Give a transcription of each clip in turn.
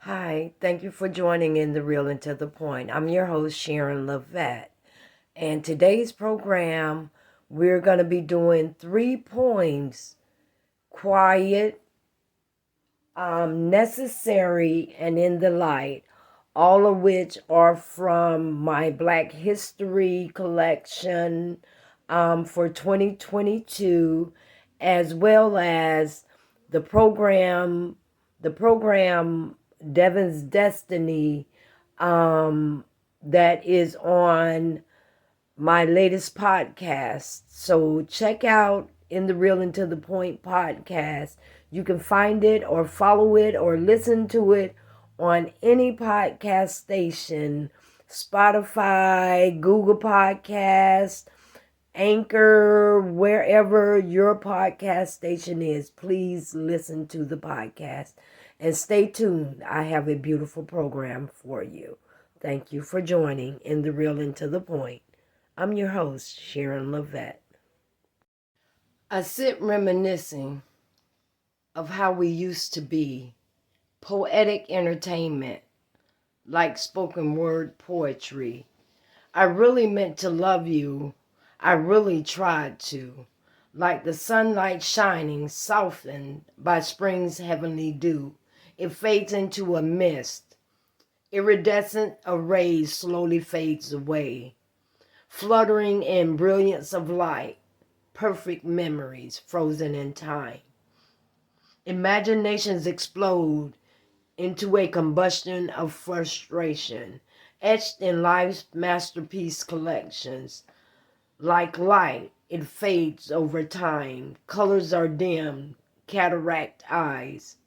Hi, thank you for joining in The Real and to the Point. I'm your host, Sharon LaVette. And today's program, we're going to be doing 3 poems: quiet, necessary, and in the light, all of which are from my Black History collection for 2022, as well as the program Devon's Destiny that is on my latest podcast. So check out In the Real and to the Point podcast. You can find it or follow it or listen to it on any podcast station: Spotify, Google Podcasts, Anchor, wherever your podcast station is. Please listen to the podcast and stay tuned. I have a beautiful program for you. Thank you for joining In the Real and to the Point. I'm your host, Sharon LaVette. I sit reminiscing of how we used to be. Poetic entertainment, like spoken word poetry. I really meant to love you. I really tried to. Like the sunlight shining, softened by spring's heavenly dew. It fades into a mist. Iridescent arrays slowly fades away, fluttering in brilliance of light, perfect memories frozen in time. Imaginations explode into a combustion of frustration, etched in life's masterpiece collections. Like light, it fades over time. Colors are dim, cataract eyes,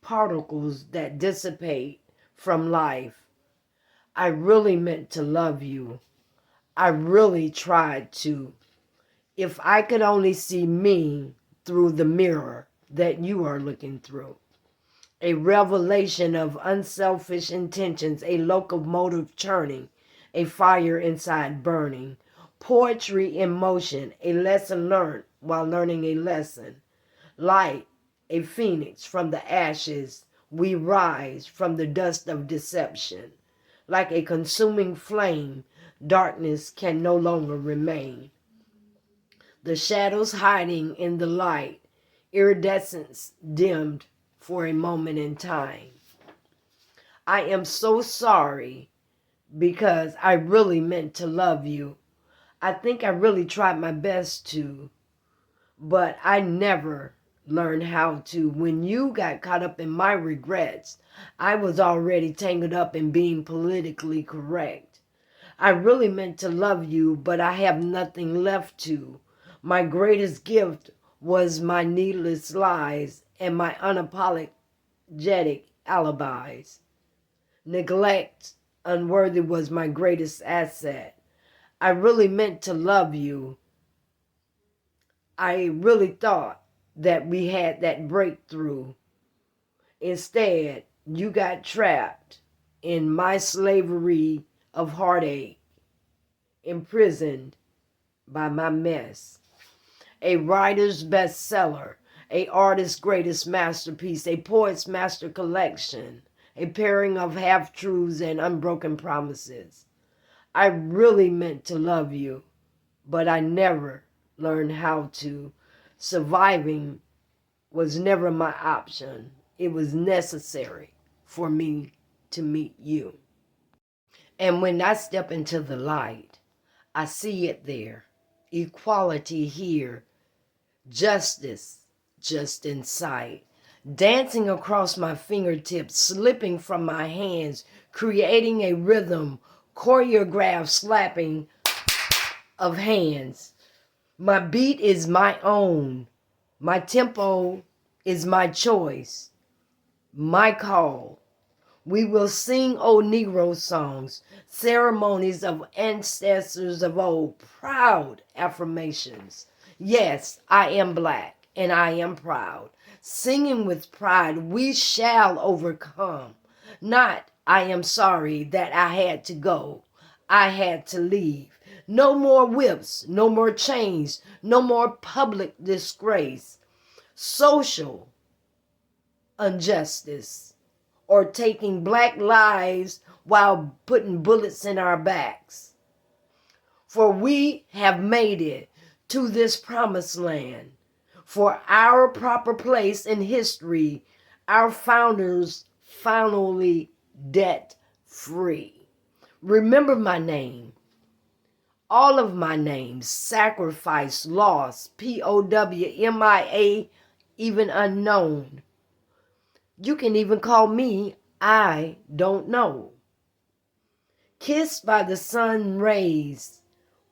particles that dissipate from life. I really meant to love you. I really tried to. If I could only see me through the mirror that you are looking through. A revelation of unselfish intentions, a locomotive churning, a fire inside burning. Poetry in motion, a lesson learned while learning a lesson. Light, a phoenix from the ashes, we rise from the dust of deception. Like a consuming flame, darkness can no longer remain. The shadows hiding in the light, iridescence dimmed for a moment in time. I am so sorry because I really meant to love you. I think I really tried my best to, but I never learned how to. When you got caught up in my regrets, I was already tangled up in being politically correct. I really meant to love you, but I have nothing left to. My greatest gift was my needless lies and my unapologetic alibis. Neglect unworthy was my greatest asset. I really meant to love you. I really thought that we had that breakthrough. Instead, you got trapped in my slavery of heartache, imprisoned by my mess. A writer's bestseller, a artist's greatest masterpiece, a poet's master collection, a pairing of half-truths and unbroken promises. I really meant to love you, but I never learned how to. Surviving was never my option. It was necessary for me to meet you. And when I step into the light, I see it there. Equality here. Justice just in sight. Dancing across my fingertips, slipping from my hands, creating a rhythm, choreographed slapping of hands. My beat is my own. My tempo is my choice. My call. We will sing old Negro songs, ceremonies of ancestors of old, proud affirmations. Yes, I am black and I am proud. Singing with pride, we shall overcome. Not, I am sorry that I had to go. I had to leave. No more whips, no more chains, no more public disgrace. Social injustice or taking black lives while putting bullets in our backs. For we have made it to this promised land. For our proper place in history, our founders finally debt free. Remember my name. All of my names: sacrifice, loss, POWMIA, even unknown. You can even call me I don't know. Kissed by the sun rays,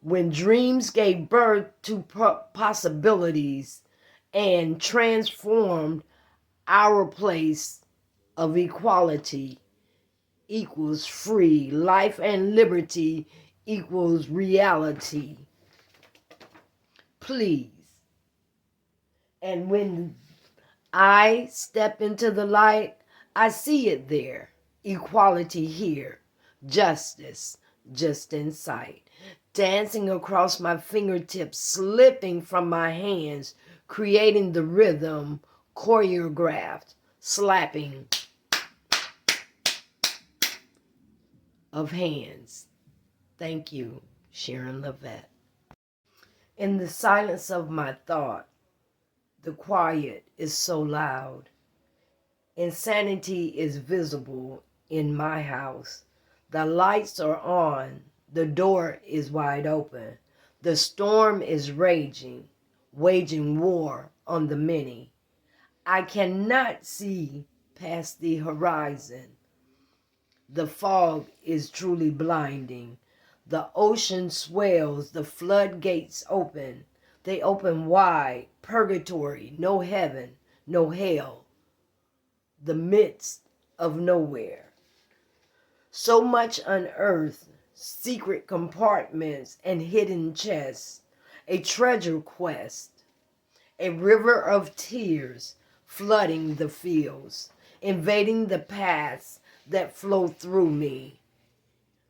when dreams gave birth to possibilities and transformed our place of equality equals free. Life and liberty equals reality. Please. And when I step into the light, I see it there. Equality here. Justice just in sight. Dancing across my fingertips, slipping from my hands, creating the rhythm, choreographed, slapping of hands. Thank you, Sharon LaVette. In the silence of my thought, the quiet is so loud. Insanity is visible in my house. The lights are on. The door is wide open. The storm is raging, waging war on the many. I cannot see past the horizon. The fog is truly blinding. The ocean swells, the floodgates open. They open wide, purgatory, no heaven, no hell. The midst of nowhere. So much unearthed, secret compartments and hidden chests. A treasure quest. A river of tears flooding the fields, invading the paths that flow through me.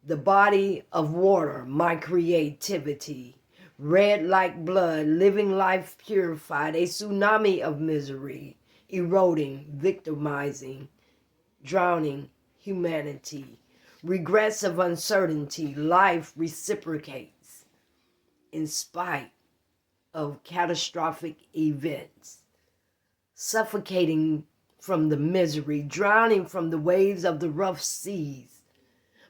The body of water, my creativity, red like blood, living life purified, a tsunami of misery, eroding, victimizing, drowning humanity. Regrets of uncertainty, life reciprocates in spite of catastrophic events. Suffocating from the misery, drowning from the waves of the rough seas,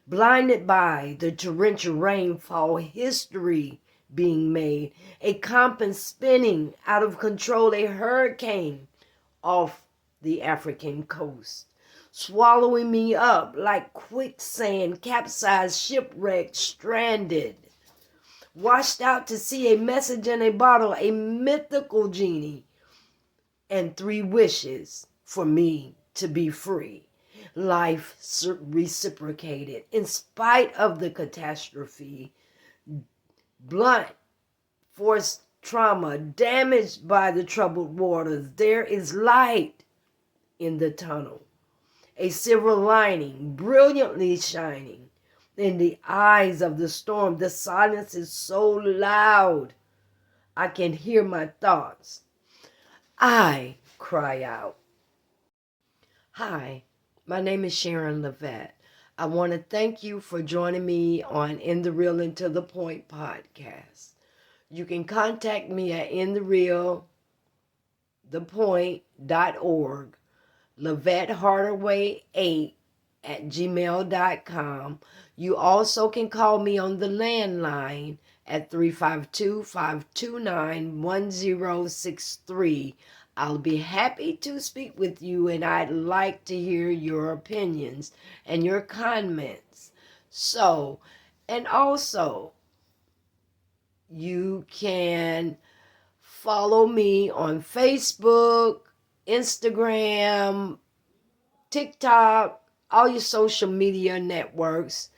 blinded by the torrential rainfall, history being made, a compass spinning out of control, a hurricane off the African coast, swallowing me up like quicksand, capsized, shipwrecked, stranded, washed out to sea, a message in a bottle, a mythical genie, and 3 wishes for me to be free. Life reciprocated in spite of the catastrophe, blunt force trauma, damaged by the troubled waters. There is light in the tunnel, a silver lining brilliantly shining in the eyes of the storm. The silence is so loud, I can hear my thoughts. I cry out. Hi, my name is Sharon LaVette. I want to thank you for joining me on In the Real and to the Point podcast. You can contact me at intherealthepoint.org, LavetteHardaway8@gmail.com. You also can call me on the landline at 352-529-1063. I'll be happy to speak with you, and I'd like to hear your opinions and your comments. And also, you can follow me on Facebook, Instagram, TikTok, all your social media networks.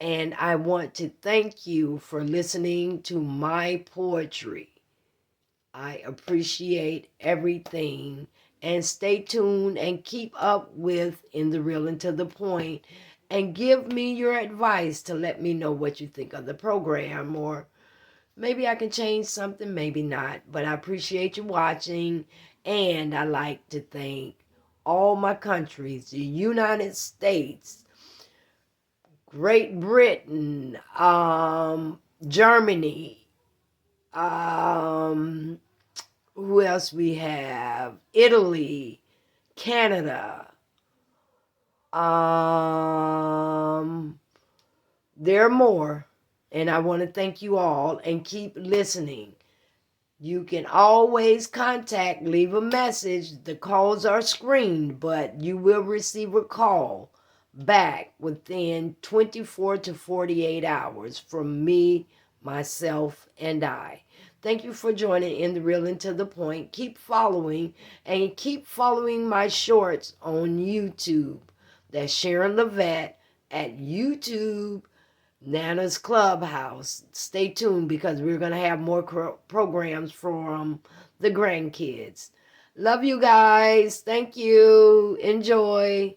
And I want to thank you for listening to my poetry. I appreciate everything. And stay tuned and keep up with In the Real and to the Point. And give me your advice to let me know what you think of the program. Or maybe I can change something, maybe not. But I appreciate you watching. And I like to thank all my countries, the United States, Great Britain, Germany, who else we have? Italy, Canada. There are more, and I want to thank you all and keep listening. You can always contact, leave a message. The calls are screened, but you will receive a call back within 24 to 48 hours from me, myself, and I. Thank you for joining In the Real and to the Point. Keep following and keep following my shorts on YouTube. That's Sharon LaVette at YouTube, Nana's Clubhouse. Stay tuned because we're going to have more programs from the grandkids. Love you guys. Thank you. Enjoy.